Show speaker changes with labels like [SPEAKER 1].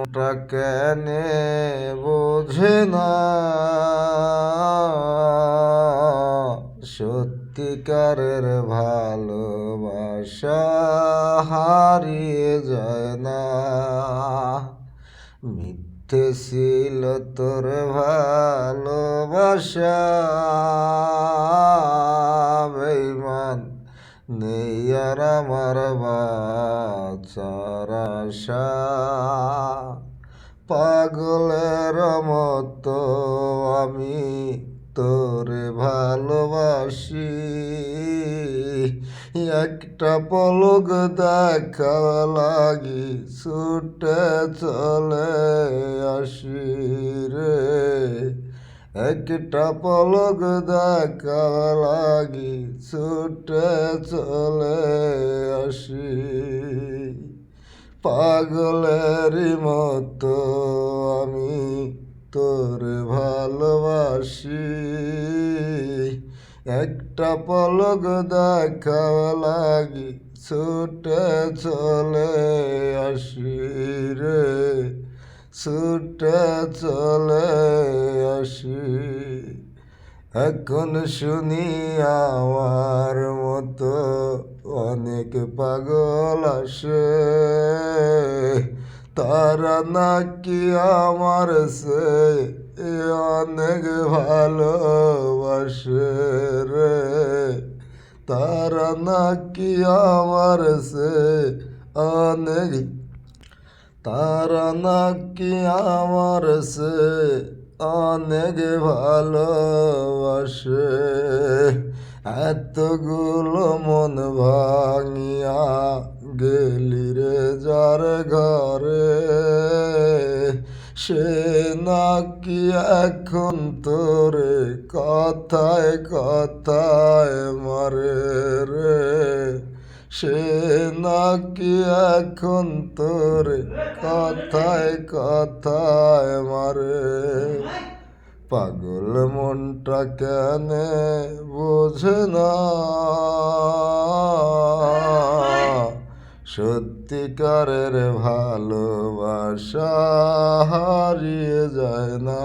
[SPEAKER 1] ওটা কেনে বোঝে না সত্যিকারের ভালোবাসা হারিয়ে যায় না। মিথ্যে ছিল তোর ভালোবাসা, বেঈমান নেই আর আমার বাঁচার আশা। পাগলের মতো আমি তোরে ভালোবাসি, একটা পলক দেখা লাগি ছুটে চলে আসি রে। একটা পলক দেখা লাগি ছুটে চলে আসি। পাগলের মতো আমি তোরে ভালোবাসি, একটা পলক দেখা লাগি ছুটে চলে আসি রে, ছুটে চলে আসি। এখন শুনি আমার মতো অনেক পাগল আসে, তারা নাকি আমার সে অনেক ভালোবাসে রে। তারা নাকি আমার সে অনেক, তারা নাকি আমার সে অনেক ভালোবাসে। এতগুলো মন ভাঙিয়া গেলি রে যার ঘরে, সে নাকি এখন তোরে কথায় কথায় মারে রে। সে নাকি এখন তোরে কথায় কথায় মারে। পাগল মনটা কেনে বোঝে না সত্যিকারের ভালোবাসা হারিয়ে যায় না।